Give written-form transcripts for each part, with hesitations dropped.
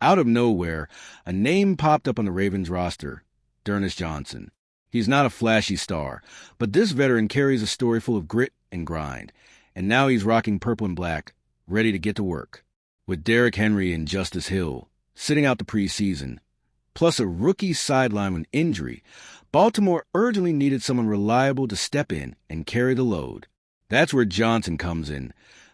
Out of nowhere, a name popped up on the Ravens roster, D'Ernest Johnson. He's not a flashy star, but this veteran carries a story full of grit and grind, and now he's rocking purple and black, ready to get to work. With Derrick Henry and Justice Hill sitting out the preseason, plus a rookie sideline with injury, Baltimore urgently needed someone reliable to step in and carry the load. That's where Johnson comes in,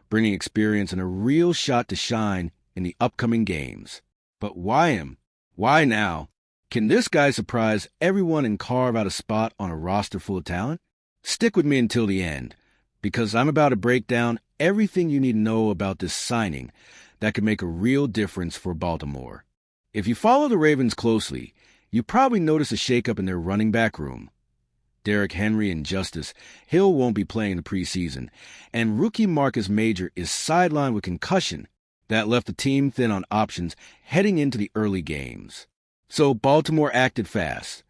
bringing experience and a real shot to shine in the upcoming games. But why him? Why now? Can this guy surprise everyone and carve out a spot on a roster full of talent? Stick with me until the end, because I'm about to break down everything you need to know about this signing that could make a real difference for Baltimore. If you follow the Ravens closely, you probably notice a shakeup in their running back room. Derrick Henry and Justice Hill won't be playing in the preseason, and rookie Marcus Major is sidelined with concussion that left the team thin on options heading into the early games. So Baltimore acted fast,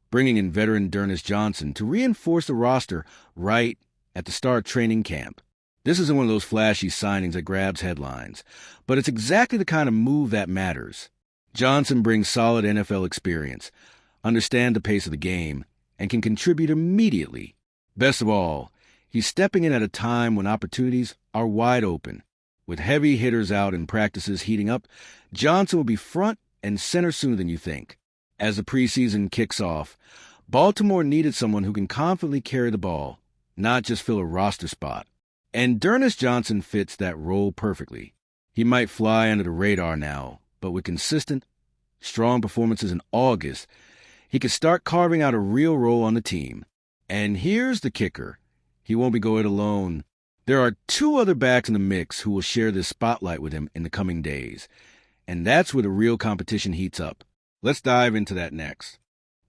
bringing in veteran D'Ernest Johnson to reinforce the roster right at the start of training camp. This isn't one of those flashy signings that grabs headlines, but it's exactly the kind of move that matters. Johnson brings solid NFL experience, understands the pace of the game, and can contribute immediately. Best of all, he's stepping in at a time when opportunities are wide open. With heavy hitters out and practices heating up, Johnson will be front and center sooner than you think. As the preseason kicks off, Baltimore needed someone who can confidently carry the ball, not just fill a roster spot. And D'Ernest Johnson fits that role perfectly. He might fly under the radar now, but with consistent, strong performances in August, he could start carving out a real role on the team. And here's the kicker. He won't be going alone. There are two other backs in the mix who will share this spotlight with him in the coming days. And that's where the real competition heats up. Let's dive into that next.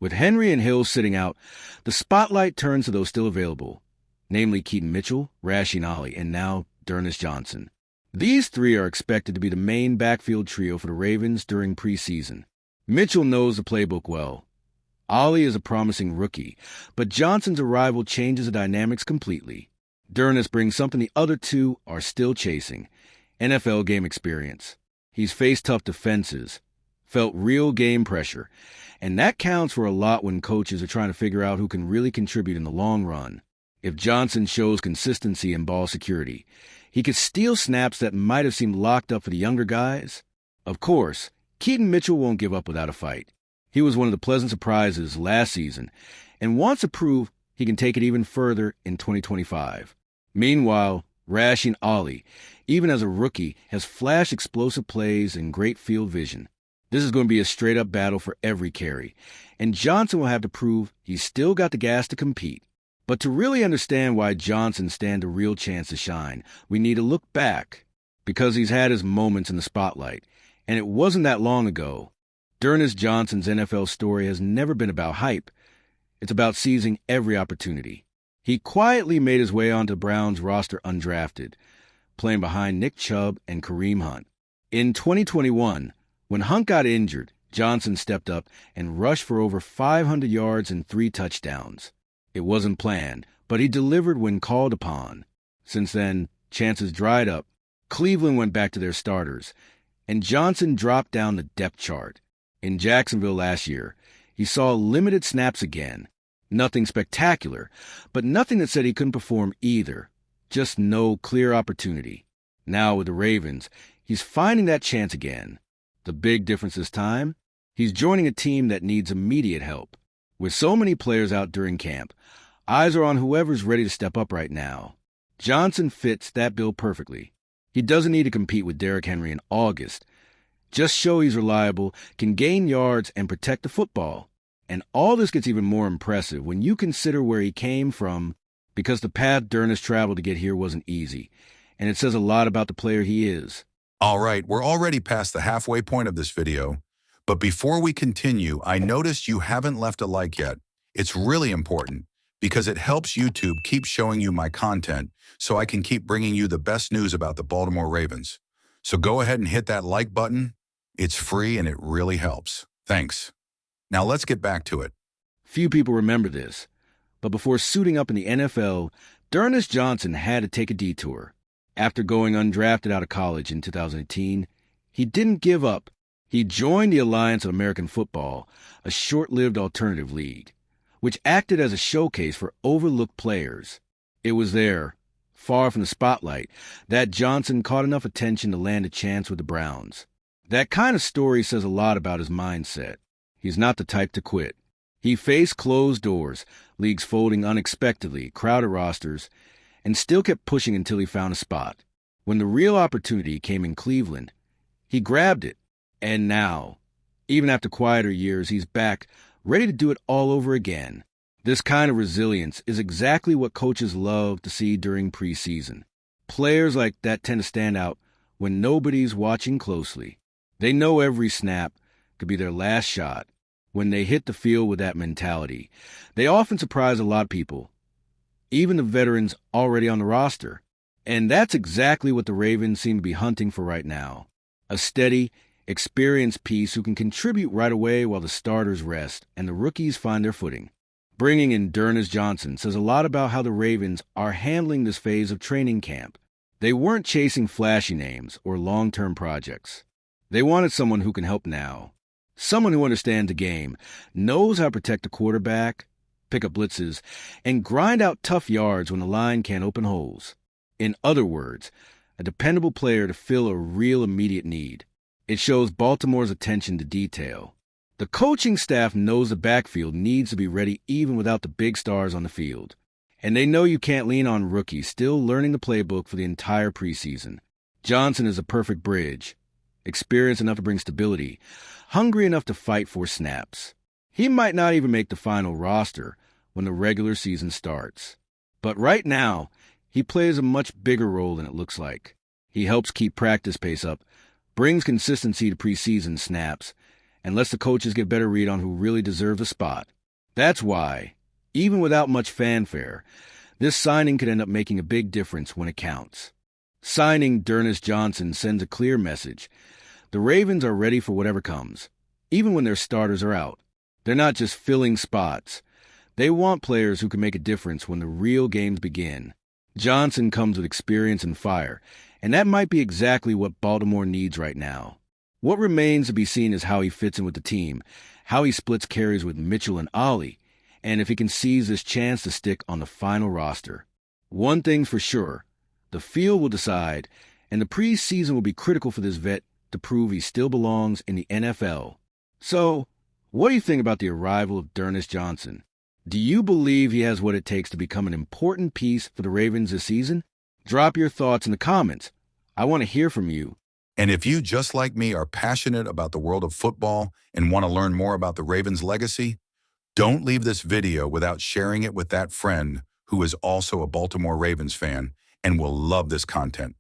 With Henry and Hill sitting out, the spotlight turns to those still available, namely Keaton Mitchell, Rasheen, and now D'Ernest Johnson. These three are expected to be the main backfield trio for the Ravens during preseason. Mitchell knows the playbook well. Ollie is a promising rookie, but Johnson's arrival changes the dynamics completely. D'Ernest brings something the other two are still chasing: NFL game experience. He's faced tough defenses, felt real game pressure, and that counts for a lot when coaches are trying to figure out who can really contribute in the long run. If Johnson shows consistency in ball security, he could steal snaps that might have seemed locked up for the younger guys. Of course, Keaton Mitchell won't give up without a fight. He was one of the pleasant surprises last season and wants to prove he can take it even further in 2025. Meanwhile, Rasheen, even as a rookie, has flashed explosive plays and great field vision. This is going to be a straight-up battle for every carry, and Johnson will have to prove he's still got the gas to compete. But to really understand why Johnson stands a real chance to shine, we need to look back, because he's had his moments in the spotlight, and it wasn't that long ago. D'Ernest Johnson's NFL story has never been about hype. It's about seizing every opportunity. He quietly made his way onto Brown's roster undrafted, playing behind Nick Chubb and Kareem Hunt. In 2021, when Hunt got injured, Johnson stepped up and rushed for over 500 yards and 3 touchdowns. It wasn't planned, but he delivered when called upon. Since then, chances dried up. Cleveland went back to their starters, and Johnson dropped down the depth chart. In Jacksonville last year, he saw limited snaps again. Nothing spectacular, but nothing that said he couldn't perform either. Just no clear opportunity. Now with the Ravens, he's finding that chance again. The big difference this time? He's joining a team that needs immediate help. With so many players out during camp, eyes are on whoever's ready to step up right now. Johnson fits that bill perfectly. He doesn't need to compete with Derrick Henry in August. Just show he's reliable, can gain yards, and protect the football. And all this gets even more impressive when you consider where he came from, because the path D'Ernest traveled to get here wasn't easy, and it says a lot about the player he is. All right, we're already past the halfway point of this video, but before we continue, I noticed you haven't left a like yet. It's really important because it helps YouTube keep showing you my content so I can keep bringing you the best news about the Baltimore Ravens. So go ahead and hit that like button. It's free and it really helps. Thanks. Now let's get back to it. Few people remember this, but before suiting up in the NFL, D'Ernest Johnson had to take a detour. After going undrafted out of college in 2018, he didn't give up He joined the Alliance of American Football, a short-lived alternative league, which acted as a showcase for overlooked players. It was there, far from the spotlight, that Johnson caught enough attention to land a chance with the Browns. That kind of story says a lot about his mindset. He's not the type to quit. He faced closed doors, leagues folding unexpectedly, crowded rosters, and still kept pushing until he found a spot. When the real opportunity came in Cleveland, he grabbed it. And now, even after quieter years, he's back, ready to do it all over again. This kind of resilience is exactly what coaches love to see during preseason. Players like that tend to stand out when nobody's watching closely. They know every snap could be their last shot. When they hit the field with that mentality, they often surprise a lot of people, even the veterans already on the roster. And that's exactly what the Ravens seem to be hunting for right now. A steady, experienced piece who can contribute right away while the starters rest and the rookies find their footing. Bringing in Derrick Johnson says a lot about how the Ravens are handling this phase of training camp. They weren't chasing flashy names or long-term projects. They wanted someone who can help now. Someone who understands the game, knows how to protect the quarterback, pick up blitzes, and grind out tough yards when the line can't open holes. In other words, a dependable player to fill a real immediate need. It shows Baltimore's attention to detail. The coaching staff knows the backfield needs to be ready even without the big stars on the field. And they know you can't lean on rookies still learning the playbook for the entire preseason. Johnson is a perfect bridge. Experienced enough to bring stability, hungry enough to fight for snaps. He might not even make the final roster when the regular season starts. But right now, he plays a much bigger role than it looks like. He helps keep practice pace up, brings consistency to preseason snaps, and lets the coaches get better read on who really deserves a spot. That's why, even without much fanfare, this signing could end up making a big difference when it counts. Signing Derrick Johnson sends a clear message. The Ravens are ready for whatever comes, even when their starters are out. They're not just filling spots. They want players who can make a difference when the real games begin. Johnson comes with experience and fire, and that might be exactly what Baltimore needs right now. What remains to be seen is how he fits in with the team, how he splits carries with Mitchell and Ollie, and if he can seize this chance to stick on the final roster. One thing's for sure, the field will decide, and the preseason will be critical for this vet to prove he still belongs in the NFL. So, what do you think about the arrival of Derrick Johnson? Do you believe he has what it takes to become an important piece for the Ravens this season? Drop your thoughts in the comments. I want to hear from you. And if you, just like me, are passionate about the world of football and want to learn more about the Ravens' legacy, don't leave this video without sharing it with that friend who is also a Baltimore Ravens fan and will love this content.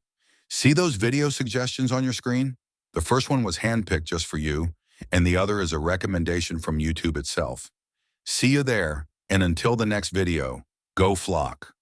See those video suggestions on your screen? The first one was handpicked just for you, and the other is a recommendation from YouTube itself. See you there, and until the next video, go Flock.